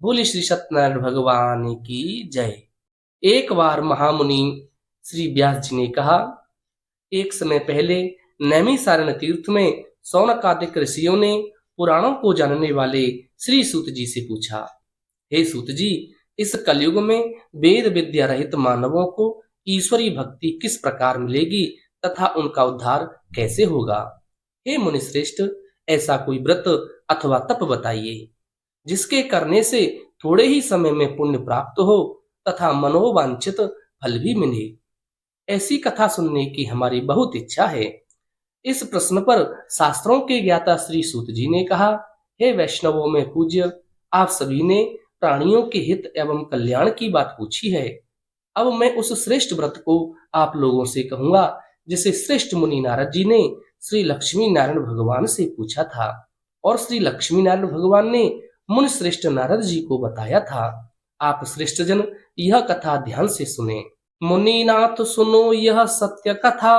बोले श्री सत्यनारायण भगवान की जय। एक बार महामुनि श्री व्यास जी ने कहा, एक समय पहले नैमिषारण्य तीर्थ में शौनकादिक ऋषियों ने पुराणों को जानने वाले श्री सूत जी से पूछा, हे सूत जी, इस कलयुग में वेद विद्या रहित मानवों को ईश्वरी भक्ति किस प्रकार मिलेगी तथा उनका उद्धार कैसे होगा। हे मुनिश्रेष्ठ, ऐसा कोई व्रत अथवा तप बताइए जिसके करने से थोड़े ही समय में पुण्य प्राप्त हो तथा मनोवांछित फल भी मिले। ऐसी कथा सुनने की हमारी बहुत इच्छा है। इस प्रश्न पर शास्त्रों के ज्ञाता श्री सूत जी ने कहा, हे वैष्णवों में पूज्य, आप सभी ने प्राणियों के हित एवं कल्याण की बात पूछी है। अब मैं उस श्रेष्ठ व्रत को आप लोगों से कहूंगा जिसे श्रेष्ठ मुनि नारद जी ने श्री लक्ष्मी नारायण भगवान से पूछा था और श्री लक्ष्मी नारायण भगवान ने मुनि श्रेष्ठ नारद जी को बताया था। आप श्रेष्ठ जन यह कथा ध्यान से सुने। मुनिनाथ सुनो यह सत्य कथा,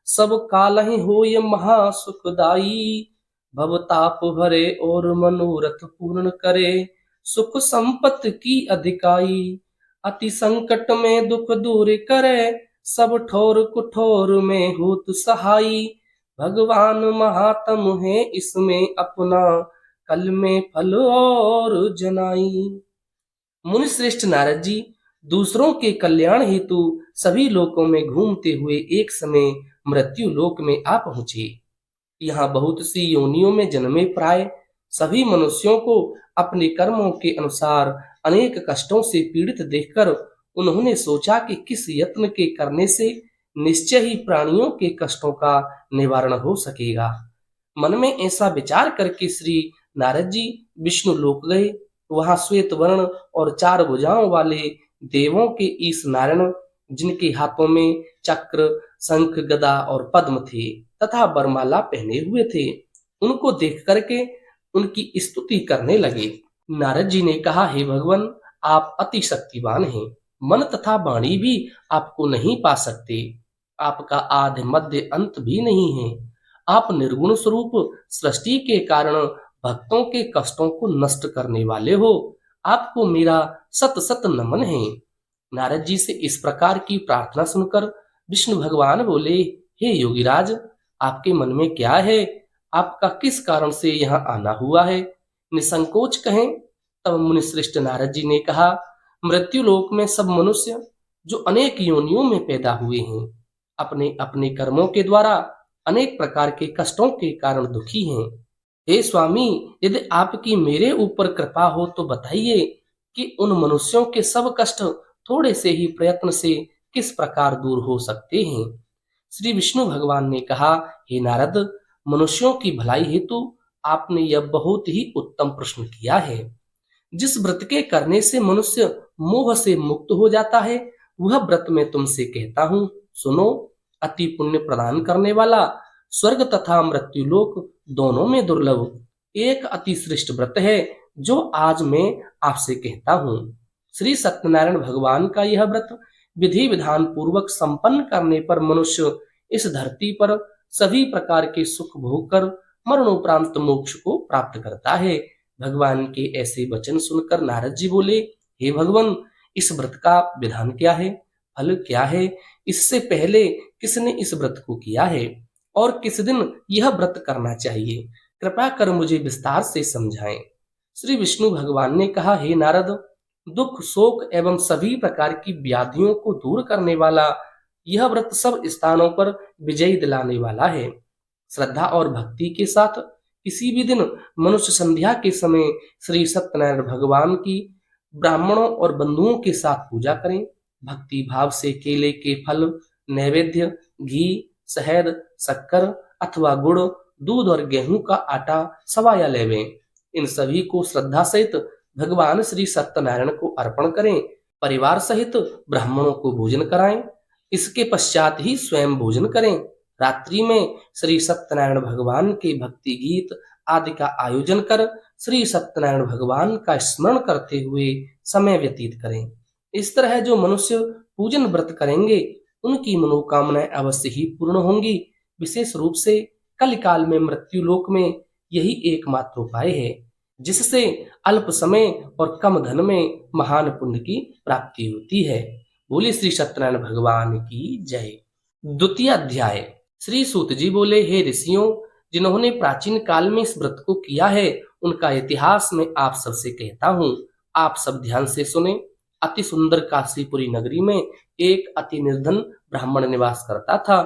सब काल ही हो ये महा सुखदाई। भवताप भरे और मनोरथ पूर्ण करे, सुख संपत्ति की अधिकाई। अति संकट में दुख दूर करे, सब ठोर कुठोर में होत सहाई। भगवान महात्म है इसमें अपना, कल में फल और जनाई। मुनि श्रेष्ठ नारद जी दूसरों के कल्याण हेतु सभी लोकों में घूमते हुए एक समय मृत्यु लोक में आ पहुंचे। यहाँ बहुत सी योनियों में जन्मे प्राय सभी मनुष्यों को अपने कर्मों के अनुसार अनेक कष्टों से पीड़ित देखकर उन्होंने सोचा कि किस यत्न के करने से निश्चय ही प्राणियों के कष्टों का निवारण हो सकेगा। मन में ऐसा विचार करके श्री नारद जी विष्णु लोक गए। वहां श्वेत वर्ण और चार भुजाओं वाले देवों के ईश नारायण, जिनके हाथों में चक्र, शंख, गदा और पद्म थे तथा वरमाला पहने हुए थे, उनको देख करके उनकी स्तुति करने लगे। नारद जी ने कहा, हे भगवान, आप अति शक्तिवान हैं, मन तथा वाणी भी आपको नहीं पा सकते। आपका आदि मध्य अंत भी नहीं है। आप निर्गुण स्वरूप सृष्टि के कारण भक्तों के कष्टों को नष्ट करने वाले हो। आपको मेरा सत सत नमन है। नारद जी से इस प्रकार की प्रार्थना सुनकर विष्णु भगवान बोले, हे योगीराज, आपके मन में क्या है? आपका किस कारण से यहाँ आना हुआ है? निसंकोच कहें। तब मुनिश्रेष्ठ नारद जी ने कहा, मृत्यु लोक में सब मनुष्य जो अनेक योनियों में पैदा हुए हैं, अपने अपने कर्मों के द्वारा अनेक प्रकार के कष्टों के कारण दुखी हैं। हे स्वामी, यदि आपकी मेरे ऊपर कृपा हो तो बताइए कि उन मनुष्यों के सब कष्ट थोड़े से ही प्रयत्न से किस प्रकार दूर हो सकते हैं। श्री विष्णु भगवान ने कहा, हे नारद, मनुष्यों की भलाई हेतु आपने यह बहुत ही उत्तम प्रश्न किया है। जिस व्रत के करने से मनुष्य मोह से मुक्त हो जाता है, वह व्रत मैं तुमसे कहता हूँ, सुनो। अति पुण्य प्रदान करने वाला, स्वर्ग तथा मृत्यु लोक दोनों में दुर्लभ एक अति श्रेष्ठ व्रत है जो आज मैं आपसे कहता हूँ। श्री सत्यनारायण भगवान का यह व्रत विधि विधान पूर्वक संपन्न करने पर मनुष्य इस धरती पर सभी प्रकार के सुख भोग कर मरणोपरांत मोक्ष को प्राप्त करता है। भगवान के ऐसे वचन सुनकर नारद जी बोले, हे भगवान, इस व्रत का विधान क्या है, फल क्या है? इससे पहले किसने इस व्रत को किया है और किस दिन यह व्रत करना चाहिए? कृपा कर मुझे विस्तार से समझाएं। श्री विष्णु भगवान ने कहा, हे नारद, दुख, शोक एवं सभी प्रकार की व्याधियों को दूर करने वाला यह व्रत सब स्थानों पर विजय दिलाने वाला है। श्रद्धा और भक्ति के साथ किसी भी दिन मनुष्य संध्या के समय श्री सत्यनारायण भगवान की ब्राह्मणों और बंधुओं के साथ पूजा करें। भक्ति भाव से केले के फल, नैवेद्य, घी, शहद, शक्कर अथवा गुड़, दूध और गेहूं का आटा सवाया लेवें। इन सभी को श्रद्धा सहित भगवान श्री सत्यनारायण को अर्पण करें। परिवार सहित ब्राह्मणों को भोजन कराएं। इसके पश्चात ही स्वयं भोजन करें। रात्रि में श्री सत्यनारायण भगवान के भक्ति गीत आदि का आयोजन कर श्री सत्यनारायण भगवान का स्मरण करते हुए समय व्यतीत करें। इस तरह जो मनुष्य पूजन व्रत करेंगे उनकी मनोकामनाएं अवश्य ही पूर्ण होंगी। विशेष रूप से कलिकाल में मृत्यु लोक में यही एकमात्र उपाय है। जिससे अल्प समय और कम धन में महान पुण्य की प्राप्ति होती है। बोले श्री सत्यनारायण भगवान की जय। द्वितीय अध्याय। श्री सूत जी बोले, हे ऋषियों, जिन्होंने प्राचीन काल में इस व्रत को किया है उनका इतिहास मैं आप सबसे कहता हूँ। आप सब ध्यान से सुने। अति सुंदर काशीपुरी नगरी में एक अति निर्धन ब्राह्मण निवास करता था।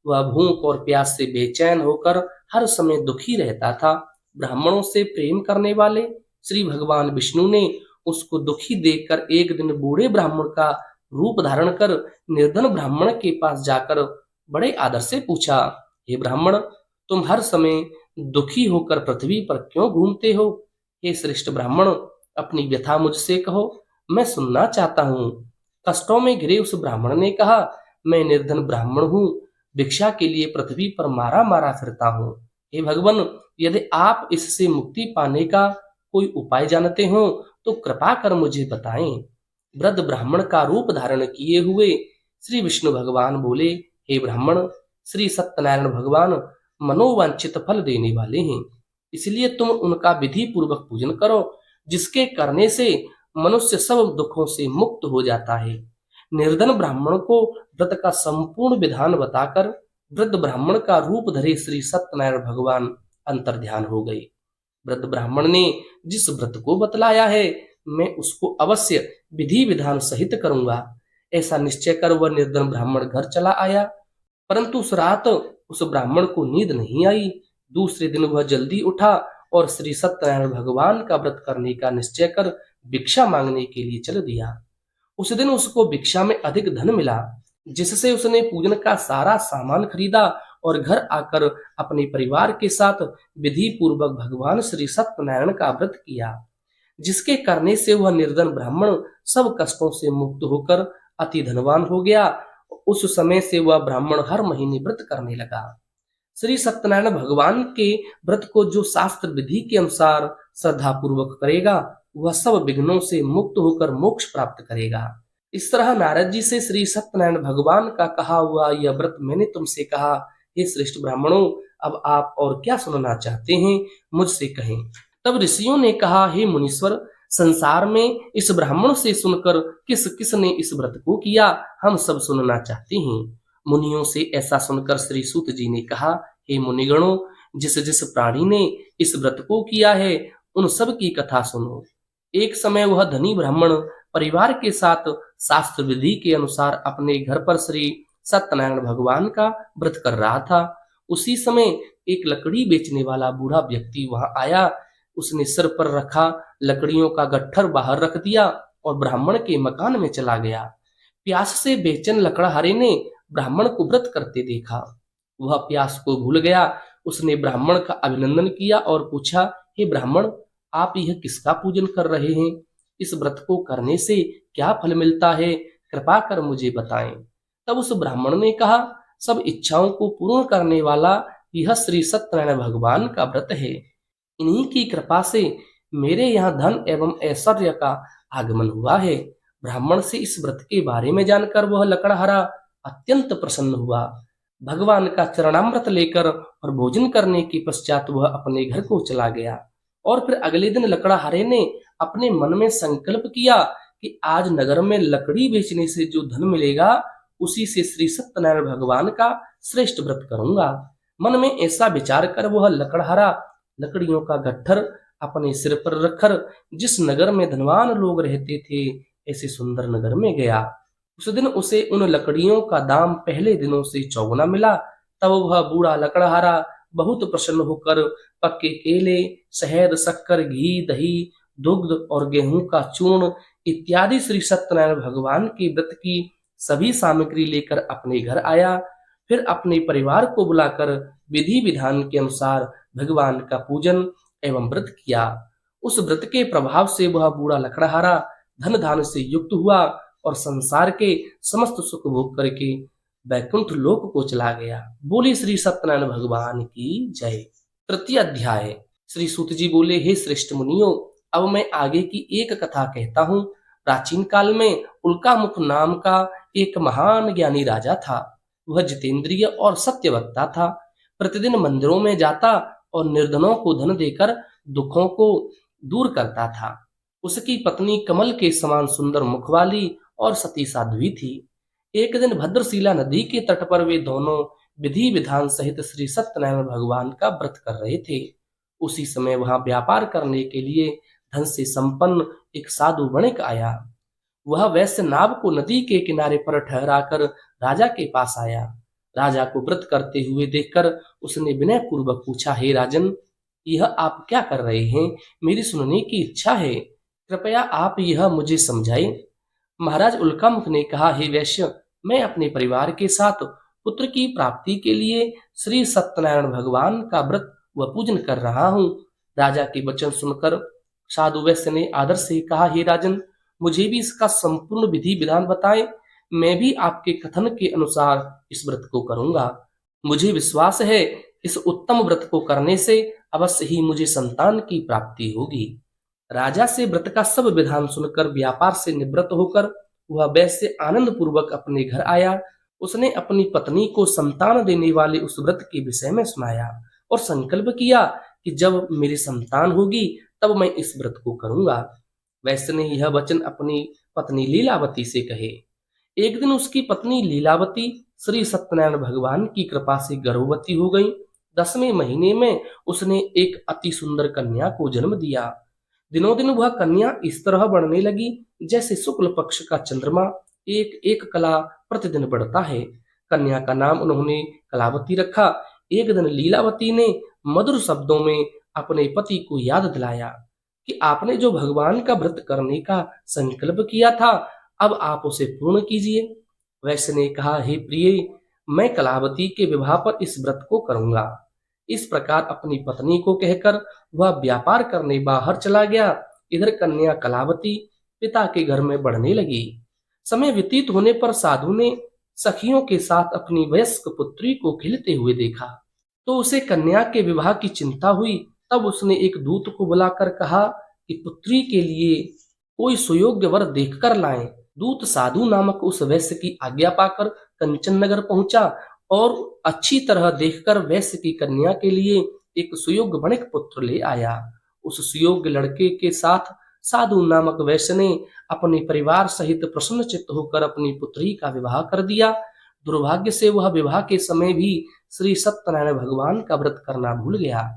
वह भूख और प्यास से बेचैन होकर हर समय दुखी रहता था। ब्राह्मणों से प्रेम करने वाले श्री भगवान विष्णु ने उसको दुखी देखकर एक दिन बूढ़े ब्राह्मण का रूप धारण कर निर्धन ब्राह्मण के पास जाकर बड़े आदर से पूछा, हे ब्राह्मण, तुम हर समय दुखी होकर पृथ्वी पर क्यों घूमते हो? हे श्रेष्ठ ब्राह्मण, अपनी व्यथा मुझसे कहो, मैं सुनना चाहता हूँ। कष्टों में घिरे उस ब्राह्मण ने कहा, मैं निर्धन ब्राह्मण हूँ, भिक्षा के लिए पृथ्वी पर मारा मारा फिरता हूँ। हे भगवान, यदि आप इससे मुक्ति पाने का कोई उपाय जानते हो तो कृपा कर मुझे बताएं। वृद्ध ब्राह्मण का रूप धारण किए हुए श्री विष्णु भगवान बोले, हे ब्राह्मण, श्री सत्यनारायण भगवान मनोवांछित फल देने वाले हैं, इसलिए तुम उनका विधि पूर्वक पूजन करो, जिसके करने से मनुष्य सब दुखों से मुक्त हो जाता है। निर्धन ब्राह्मण को व्रत का संपूर्ण विधान बताकर वृद्ध ब्राह्मण का रूप धरे श्री सत्यनारायण भगवान अंतर ध्यान हो गए। वृद्ध ब्राह्मण ने जिस व्रत को बतलाया है मैं उसको अवश्य विधि विधान सहित करूंगा। ऐसा निश्चय कर वह निर्धन ब्राह्मण घर चला आया। परंतु उस रात उस ब्राह्मण को नींद नहीं आई। दूसरे दिन वह जल्दी उठा और श्री सत्यनारायण भगवान का व्रत करने का निश्चय कर भिक्षा मांगने के लिए चल दिया। उस दिन उसको भिक्षा में अधिक धन मिला, जिससे उसने पूजन का सारा सामान खरीदा और घर आकर अपने परिवार के साथ विधि पूर्वक भगवान श्री सत्यनारायण का व्रत किया, जिसके करने से वह निर्धन ब्राह्मण सब कष्टों से मुक्त होकर अति धनवान हो गया। उस समय से वह ब्राह्मण हर महीने व्रत करने लगा। श्री सत्यनारायण भगवान के व्रत को जो शास्त्र विधि के अनुसार श्रद्धा पूर्वक करेगा वह सब विघ्नों से मुक्त होकर मोक्ष प्राप्त करेगा। इस तरह नारद जी से श्री सत्यनारायण भगवान का कहा हुआ यह व्रत मैंने तुमसे कहा। हे श्रेष्ठ ब्राह्मणों, अब आप और क्या सुनना चाहते हैं मुझसे कहें। तब ऋषियों ने कहा, हे मुनीश्वर, संसार में इस ब्राह्मण से सुनकर किस किस ने इस व्रत को किया, हम सब सुनना चाहते हैं। मुनियों से ऐसा सुनकर श्री सूत जी ने कहा, हे मुनिगणों, जिस जिस प्राणी ने इस व्रत को किया है उन सब की कथा सुनो। एक समय वह धनी ब्राह्मण परिवार के साथ शास्त्र विधि के अनुसार अपने घर पर श्री सत्यनारायण भगवान का व्रत कर रहा था। उसी समय एक लकड़ी बेचने वाला बूढ़ा व्यक्ति वहां आया। उसने सिर पर रखा लकड़ियों का गट्ठर बाहर रख दिया और ब्राह्मण के मकान में चला गया। प्यास से बेचैन लकड़हारे ने ब्राह्मण को व्रत करते देखा। वह प्यास को भूल गया। उसने ब्राह्मण का अभिनंदन किया और पूछा, हे ब्राह्मण, आप यह किसका पूजन कर रहे हैं? इस व्रत को करने से क्या फल मिलता है? कृपा कर मुझे बताएं। तब उस ब्राह्मण ने कहा, सब इच्छाओं को पूर्ण करने वाला यह श्री सत्यनारायण भगवान का व्रत है। इन्हीं की कृपा से मेरे यहाँ धन एवं ऐश्वर्य का आगमन हुआ है। ब्राह्मण से इस व्रत के बारे में जानकर वह लकड़हारा अत्यंत प्रसन्न हुआ। भगवान का चरणामृत लेकर और भोजन करने के पश्चात वह अपने घर को चला गया। और फिर अगले दिन लकड़हारे ने अपने मन में संकल्प किया कि आज नगर में लकड़ी बेचने से जो धन मिलेगा उसी से श्री सत्यनारायण भगवान का श्रेष्ठ व्रत करूंगा। मन में ऐसा विचार कर वह लकड़हारा लकड़ियों का गट्ठर अपने सिर पर रखकर जिस नगर में धनवान लोग रहते थे ऐसे सुंदर नगर में गया। उस दिन उसे उन लकड़ियों का दाम पहले दिनों से चौगुना मिला। तब वह बूढ़ा लकड़हारा बहुत प्रसन्न होकर पक्के केले, शहद, शक्कर, घी, दही, दुग्ध और गेहूं का चूर्ण इत्यादि श्री सत्यनारायण भगवान के व्रत की सभी सामग्री लेकर अपने घर आया। फिर अपने परिवार को बुलाकर विधि विधान के अनुसार भगवान का पूजन एवं व्रत किया। उस व्रत के प्रभाव से वह बूढ़ा लकड़हारा धन धान से युक्त हुआ और संसार के समस्त सुख भोग करके वैकुंठ लोक को चला गया। बोली श्री सत्यनारायण भगवान की जय। तृतीय अध्याय। श्री सूत जी बोले, हे श्रेष्ठ मुनियों, अब मैं आगे की एक कथा कहता हूँ। प्राचीन काल में उल्कामुख नाम का एक महान ज्ञानी राजा था। वह जितेंद्रिय और सत्यवक्ता था। प्रतिदिन मंदिरों में जाता और निर्धनों को धन देकर दुखों को दूर करता था। उसकी पत्नी कमल के समान सुंदर मुख वाली और सती साध्वी थी। एक दिन भद्रशिला नदी के तट पर वे दोनों विधि विधान सहित श्री सत्यनारायण भगवान का व्रत कर रहे थे। उसी समय वहां व्यापार करने के लिए धन से संपन्न एक साधु वणिक आया। वह वैश्य नाव को नदी के किनारे पर ठहराकर राजा के पास आया। राजा को व्रत करते हुए देखकर उसने विनय पूर्वक पूछा, हे राजन, यह आप क्या कर रहे हैं? मेरी सुनने की इच्छा है, कृपया आप यह मुझे समझाइए। महाराज उल्कामुख ने कहा, हे वैश्य, मैं अपने परिवार के साथ पुत्र की प्राप्ति के लिए श्री सत्यनारायण भगवान का व्रत व पूजन कर रहा हूँ। राजा के वचन सुनकर साधु वैश्य ने आदर से कहा, हे राजन, मुझे भी इसका संपूर्ण विधि विधान बताएं। मैं भी आपके कथन के अनुसार इस व्रत को करूंगा। मुझे विश्वास है इस उत्तम व्रत को करने से अवश्य ही मुझे संतान की प्राप्ति होगी। राजा से व्रत का सब विधान सुनकर व्यापार से निवृत्त होकर वह वैश्य आनंद पूर्वक अपने घर आया। उसने अपनी पत्नी को संतान देने वाले उस व्रत के विषय में सुनाया और संकल्प किया कि जब मेरी संतान होगी तब मैं इस व्रत को करूंगा। वैश्य ने यह वचन अपनी पत्नी लीलावती से कहे। एक दिन उसकी पत्नी लीलावती श्री सत्यनारायण भगवान की कृपा से गर्भवती हो गई। 10वें महीने में उसने एक अति सुंदर कन्या को जन्म दिया। दिनों दिन वह कन्या इस तरह बढ़ने लगी जैसे शुक्ल पक्ष का चंद्रमा एक एक कला प्रतिदिन बढ़ता है। कन्या का नाम उन्होंने कलावती रखा। एक दिन लीलावती ने मधुर शब्दों में अपने पति को याद दिलाया कि आपने जो भगवान का व्रत करने का संकल्प किया था, अब आप उसे पूर्ण कीजिए। वैश्य ने कहा, हे प्रिय, मैं कलावती के विवाह पर इस व्रत को करूंगा। इस प्रकार अपनी पत्नी को कहकर वह व्यापार करने बाहर चला गया। इधर कन्या कलावती पिता के घर में बढ़ने लगी। समय व्यतीत होने पर साधु ने सखियों के साथ अपनी वयस्क पुत्री को खेलते हुए देखा तो उसे कन्या के विवाह की चिंता हुई। तब उसने एक दूत को बुलाकर कहा कि पुत्री के लिए कोई सुयोग्य वर देखकर लाएं। दूत साधु नामक उस वैश्य की आज्ञा पाकर कंचन नगर पहुंचा और अच्छी तरह देखकर वैश्य की कन्या के लिए एक सुयोग्य वणिक पुत्र ले आया। उस सुयोग्य लड़के के साथ साधु नामक वैश्य ने अपने परिवार सहित प्रसन्न चित्त होकर अपनी पुत्री का विवाह कर दिया। दुर्भाग्य से वह विवाह के समय भी श्री सत्यनारायण भगवान का व्रत करना भूल गया।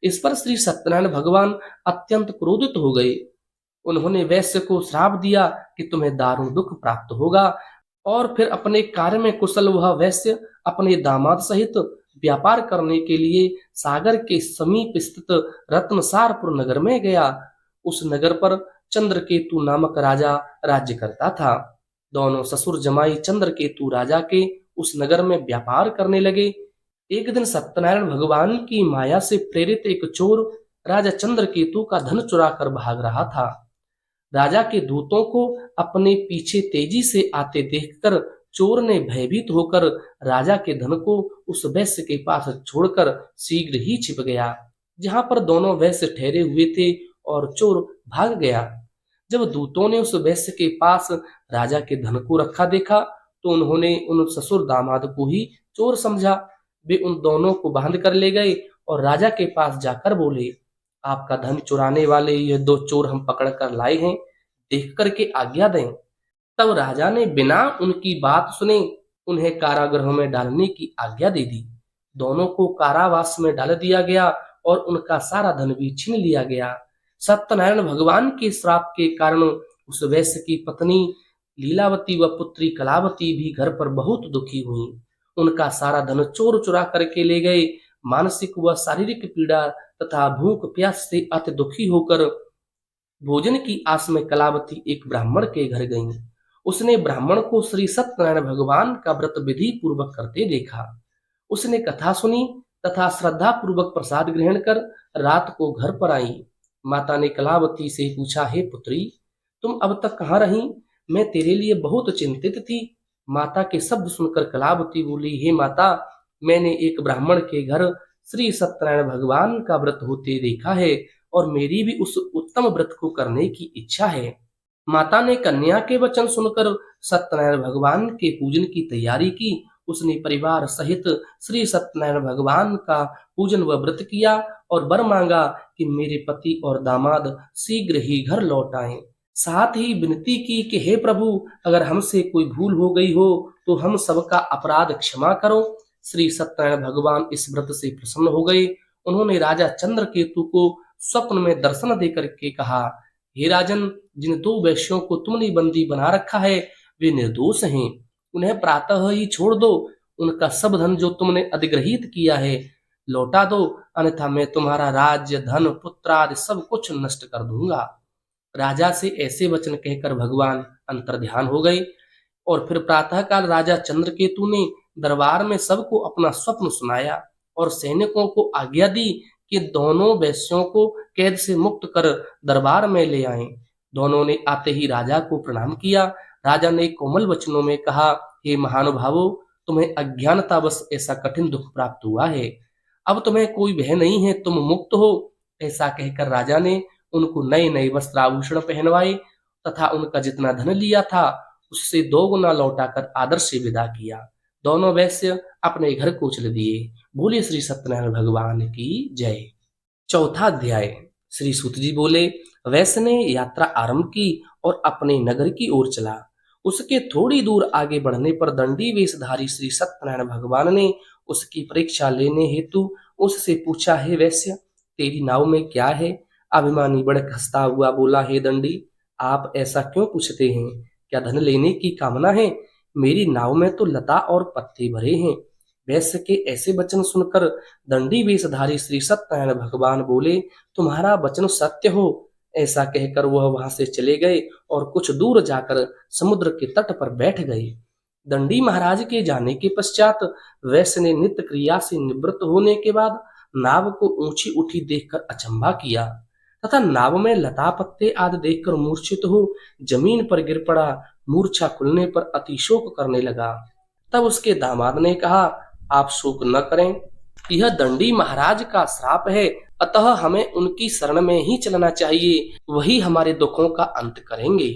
इस पर श्री सत्यनारायण भगवान अत्यंत क्रोधित हो गए। उन्होंने वैश्य को श्राप दिया कि तुम्हें दारुण दुख प्राप्त होगा। और फिर अपने कार्य में कुशल वह वैश्य अपने दामाद सहित व्यापार करने के लिए सागर के समीप स्थित रत्नसारपुर नगर में गया। उस नगर पर चंद्रकेतु नामक राजा राज्य करता था। दोनों ससुर जमाई चंद्रकेतु राजा के उस नगर में व्यापार करने लगे। एक दिन सत्यनारायण भगवान की माया से प्रेरित एक चोर राजा चंद्रकेतु का धन चुरा कर भाग रहा था। राजा के दूतों को अपने पीछे तेजी से आते देखकर चोर ने भयभीत होकर राजा के धन को उस वैश्य के पास छोड़कर शीघ्र ही छिप गया, जहां पर दोनों वैश्य ठहरे हुए थे, और चोर भाग गया। जब दूतों ने उस वैश्य के पास राजा के धन को रखा देखा तो उन्होंने उन ससुर दामाद को ही चोर समझा। वे उन दोनों को बांध कर ले गए और राजा के पास जाकर बोले, आपका धन चुराने वाले ये 2 चोर हम पकड़ कर लाए हैं, देख करके आज्ञा दें। तब राजा ने बिना उनकी बात सुने उन्हें कारागृह में डालने की आज्ञा दे दी। दोनों को कारावास में डाल दिया गया और उनका सारा धन भी छीन लिया गया। सत्यनारायण भगवान के श्राप के कारण उस वैश्य की पत्नी लीलावती व पुत्री कलावती भी घर पर बहुत दुखी हुई। उनका सारा धन चोर चुरा करके ले गए। मानसिक व शारीरिक पीड़ा तथा भूख प्यास से अति दुखी होकर भोजन की आस में कलावती एक ब्राह्मण के घर गई। उसने ब्राह्मण को श्री सत्यनारायण भगवान का व्रत विधि पूर्वक करते देखा। उसने कथा सुनी तथा श्रद्धा पूर्वक प्रसाद ग्रहण कर रात को घर पर आई। माता ने कलावती से पूछा, हे पुत्री, तुम अब तक कहाँ रही? मैं तेरे लिए बहुत चिंतित थी। माता के शब्द सुनकर कलावती बोली, हे माता, मैंने एक ब्राह्मण के घर श्री सत्यनारायण भगवान का व्रत होते देखा है और मेरी भी उस उत्तम व्रत को करने की इच्छा है। माता ने कन्या के वचन सुनकर सत्यनारायण भगवान के पूजन की तैयारी की। उसने परिवार सहित श्री सत्यनारायण भगवान का पूजन व व्रत किया और वर मांगा कि मेरे पति और दामाद शीघ्र ही घर लौट आएं। साथ ही विनती की कि हे प्रभु, अगर हमसे कोई भूल हो गई हो तो हम सबका अपराध क्षमा करो। श्री सत्यनारायण भगवान इस व्रत से प्रसन्न हो गए। उन्होंने राजा चंद्रकेतु को स्वप्न में दर्शन देकर के कहा, हे राजन, जिन दो वैश्यों को तुमने बंदी बना रखा है वे निर्दोष हैं, उन्हें प्रातः ही छोड़ दो। उनका सब धन जो तुमने अधिग्रहित किया है लौटा दो, अन्यथा मैं तुम्हारा राज्य, धन, पुत्र आदि सब कुछ नष्ट कर दूंगा। राजा से ऐसे वचन कहकर भगवान अंतर्ध्यान हो गए और फिर प्रातःकाल राजा चंद्रकेतु ने दरबार में सबको अपना स्वप्न सुनाया और सैनिकों को आज्ञा दी कि दोनों वैश्यों को कैद से मुक्त कर दरबार में ले आएं। दोनों ने आते ही राजा को प्रणाम किया। राजा ने कोमल वचनों में कहा, हे महानुभावों, तुम्हें अज्ञानतावश ऐसा कठिन दुख प्राप्त हुआ है। अब तुम्हें कोई भय नहीं है, तुम मुक्त हो। ऐसा कहकर राजा ने उनको नए नए वस्त्र आभूषण पहनवाए तथा उनका जितना धन लिया था उससे 2 गुना लौटाकर आदर से विदा किया। दोनों वैश्य अपने घर को चले दिए। बोले श्री सत्यनारायण भगवान की जय। चौथा अध्याय। श्री सूत जी बोले, वैश्य ने यात्रा आरंभ की और अपने नगर की ओर चला। उसके थोड़ी दूर आगे बढ़ने पर दंडी वेशधारी श्री सत्यनारायण भगवान ने उसकी परीक्षा लेने हेतु उससे पूछा, हे वैश्य, तेरी नाव में क्या है? अभिमानी बढ़ हंसता हुआ बोला, हे दंडी, आप ऐसा क्यों पूछते हैं? क्या धन लेने की कामना है? मेरी नाव में तो लता और पत्ते भरे हैं। वैश्य के ऐसे वचन सुनकर दंडी वेशधारी श्री सत्यनारायण भगवान बोले, तुम्हारा वचन सत्य हो। ऐसा कहकर वह वहां से चले गए और कुछ दूर जाकर समुद्र के तट पर बैठ गए। दंडी महाराज के जाने के पश्चात वैश्य ने नित्य क्रिया से निवृत्त होने के बाद नाव को ऊंची उठी देखकर अचंभा किया तथा नाव में लता पत्ते आदि देखकर मूर्छित हो जमीन पर गिर पड़ा। मूर्छा खुलने पर अतिशोक करने लगा। तब उसके दामाद ने कहा, आप शोक न करें, यह दंडी महाराज का श्राप है, अतः हमें उनकी शरण में ही चलना चाहिए, वही हमारे दुखों का अंत करेंगे।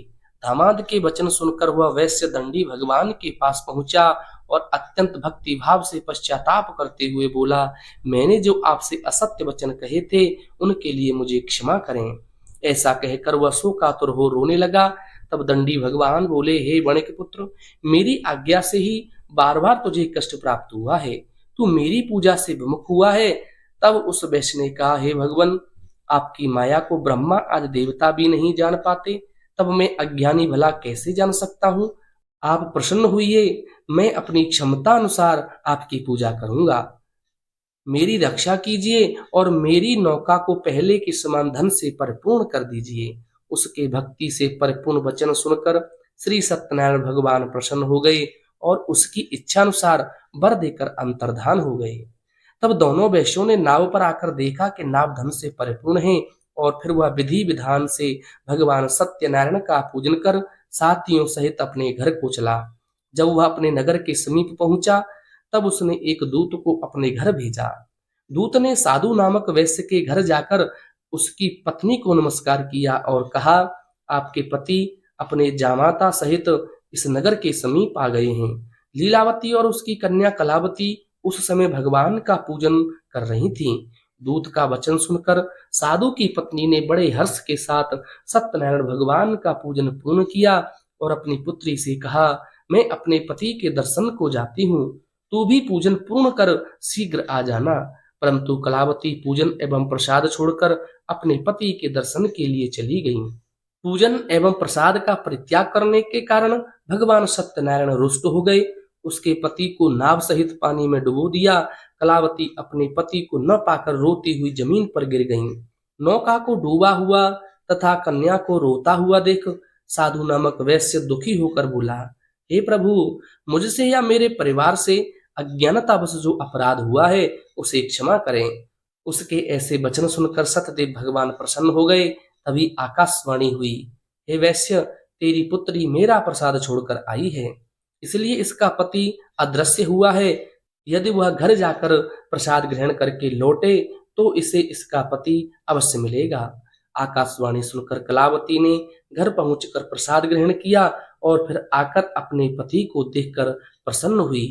दामाद के वचन सुनकर वह वैश्य दंडी भगवान के पास पहुंचा और अत्यंत भक्ति भाव से पश्चाताप करते हुए बोला, मैंने जो आपसे असत्य वचन कहे थे उनके लिए मुझे क्षमा करें। ऐसा कहकर वह शोकातुर हो रोने लगा। तब दंडी भगवान बोले, हे वणिक पुत्र, मेरी आज्ञा से ही बार बार तुझे कष्ट प्राप्त हुआ है, तू मेरी पूजा से विमुख हुआ है। तब उस वैश्य ने कहा, हे भगवान, आपकी माया को ब्रह्मा आदि देवता भी नहीं जान पाते, तब मैं अज्ञानी भला कैसे जान सकता हूँ? आप प्रसन्न हुइए, मैं अपनी क्षमता अनुसार आपकी पूजा करूंगा। मेरी रक्षा कीजिए और मेरी नौका को पहले के समान धन से परिपूर्ण कर दीजिए। उसके भक्ति से परिपूर्ण वचन सुनकर श्री सत्यनारायण भगवान प्रसन्न हो गए और उसकी इच्छा अनुसार वर देकर अंतर्धान हो गए। तब दोनों वैश्यों ने नाव पर आकर देखा कि नाव धन से परिपूर्ण है और फिर वह विधि विधान से भगवान सत्यनारायण का पूजन कर साथियों सहित अपने घर को चला। जब वह अपने नगर के समीप पहुंचा तब उसने एक दूत को अपने घर भेजा। दूत ने साधु नामक वैश्य के घर जाकर उसकी पत्नी को नमस्कार किया और कहा, आपके पति अपने जामाता सहित इस नगर के समीप आ गए हैं। लीलावती और उसकी कन्या कलावती उस समय भगवान का पूजन कर रही थीं। दूत का वचन सुनकर साधु की पत्नी ने बड़े हर्ष के साथ सत्यनारायण भगवान का पूजन पूर्ण किया और अपनी पुत्री से कहा, मैं अपने पति के दर्शन को जाती हूँ, तू भी पूजन पूर्ण कर शीघ्र आ जाना। परंतु कलावती पूजन एवं प्रसाद छोड़कर अपने पति के दर्शन के लिए चली गईं। पूजन एवं प्रसाद का परित्याग करने के कारण भगवान सत्यनारायण रुष्ट हो गए। उसके पति को नाव सहित पानी में डुबो दिया। कलावती अपने पति को न पाकर रोती हुई जमीन पर गिर गईं। नौका को डूबा हुआ तथा कन्या को रोता हुआ देख साधु नामक वैश्य दुखी होकर बोला, हे प्रभु, मुझसे या मेरे परिवार से अज्ञानतावश जो अपराध हुआ है उसे क्षमा करें। उसके ऐसे वचन सुनकर सतदेव भगवान प्रसन्न हो गए। तभी आकाशवाणी हुई, हे वैश्य, तेरी पुत्री मेरा प्रसाद छोड़कर आई है, इसलिए इसका पति अदृश्य हुआ है। यदि वह घर जाकर प्रसाद ग्रहण करके लौटे तो इसे इसका पति अवश्य मिलेगा। आकाशवाणी सुनकर कलावती ने घर पहुंचकर प्रसाद ग्रहण किया और फिर आकर अपने पति को देखकर प्रसन्न हुई।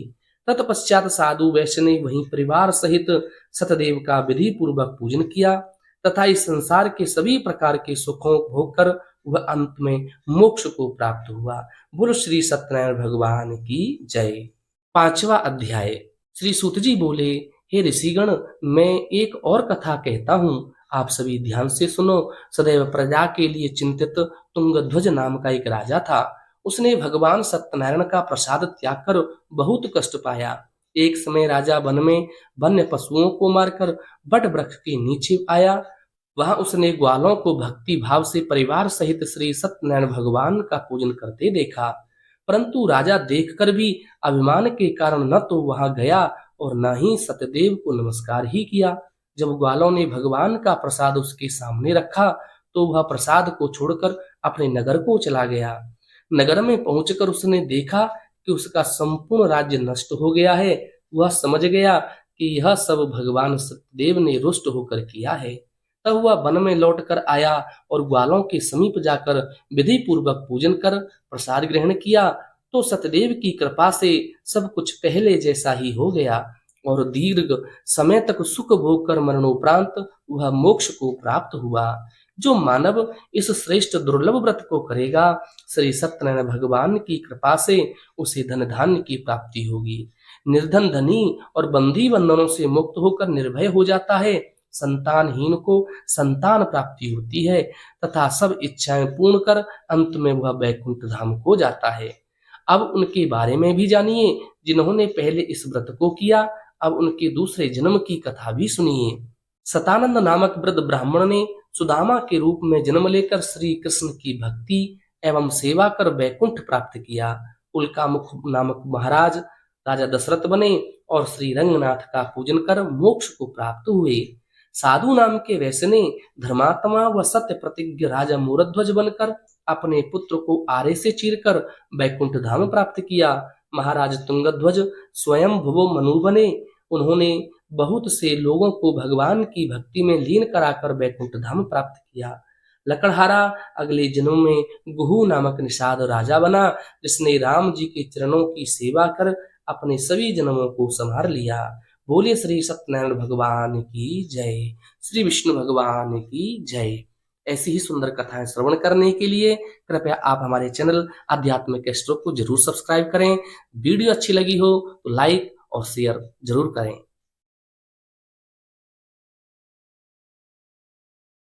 तत्पश्चात साधु वैश्य ने वहीं परिवार सहित सतदेव का विधि पूर्वक पूजन किया तथा इस संसार के सभी प्रकार के सुखों को भोग कर वह अंत में मोक्ष को प्राप्त हुआ। बोलो श्री सत्यनारायण भगवान की जय। 5वां अध्याय। श्री सूत जी बोले, हे ऋषिगण, मैं एक और कथा कहता हूँ, आप सभी ध्यान से सुनो। सदैव प्रजा के लिए चिंतित तुंगध्वज नाम का एक राजा था। उसने भगवान सत्यनारायण का प्रसाद त्याग कर बहुत कष्ट पाया। एक समय राजा वन में वन्य पशुओं को मारकर बट वृक्ष के नीचे आया। वहां उसने ग्वालों को भक्ति भाव से परिवार सहित श्री सत्यनारायण भगवान का पूजन करते देखा, परंतु राजा देखकर भी अभिमान के कारण न तो वहां गया और न ही सत्यदेव को नमस्कार ही किया। जब ग्वालों ने भगवान का प्रसाद उसके सामने रखा तो वह प्रसाद को छोड़कर अपने नगर को चला गया। नगर में पहुंचकर उसने देखा कि उसका संपूर्ण राज्य नष्ट हो गया है। वह समझ गया कि यह सब भगवान सत्यदेव ने रुष्ट होकर किया है। तब वह वन में लौटकर आया और ग्वालों के समीप जाकर विधि पूर्वक पूजन कर प्रसाद ग्रहण किया तो सत्यदेव की कृपा से सब कुछ पहले जैसा ही हो गया और दीर्घ समय तक सुख भोग कर मरणोपरांत वह मोक्ष को प्राप्त हुआ। जो मानव इस श्रेष्ठ दुर्लभ व्रत को करेगा, श्री सत्यनारायण भगवान की कृपा से उसे धन धान्य की प्राप्ति होगी। निर्धन धनी और बंदी बंधनों से मुक्त होकर निर्भय हो जाता है। संतानहीन को संतान प्राप्ति होती है तथा सब इच्छाएं पूर्ण कर अंत में वह वैकुंठ धाम को जाता है। अब उनके बारे में भी जानिए जिन्होंने पहले इस व्रत को किया। अब उनके दूसरे जन्म की कथा भी सुनिए। सतानंद नामक वृद्ध ब्राह्मण ने सुदामा के रूप में जन्म लेकर श्री कृष्ण की भक्ति एवं सेवा कर वैकुंठ प्राप्त किया। उल्कामुख नामक महाराज राजा दशरथ बने और श्री रंगनाथ का पूजन कर मोक्ष को प्राप्त हुए। साधु नाम के वैश्य ने धर्मात्मा व सत्य प्रतिज्ञ राजा मूरध्वज बनकर अपने पुत्र को आरे से चीरकर वैकुंठ धाम प्राप्त किया। महाराज तुंगध्वज स्वयं भुवो मनु बने। उन्होंने बहुत से लोगों को भगवान की भक्ति में लीन कराकर वैकुंठ धाम प्राप्त किया। लकड़हारा अगले जन्म में गुहू नामक निषाद राजा बना, जिसने राम जी के चरणों की सेवा कर अपने सभी जन्मों को संभार लिया। बोलिए श्री सत्यनारायण भगवान की जय। श्री विष्णु भगवान की जय। ऐसी ही सुंदर कथाएं श्रवण करने के लिए कृपया आप हमारे चैनल आध्यात्मिक एस्ट्रो को जरूर सब्सक्राइब करें। वीडियो अच्छी लगी हो तो लाइक और शेयर जरूर करें।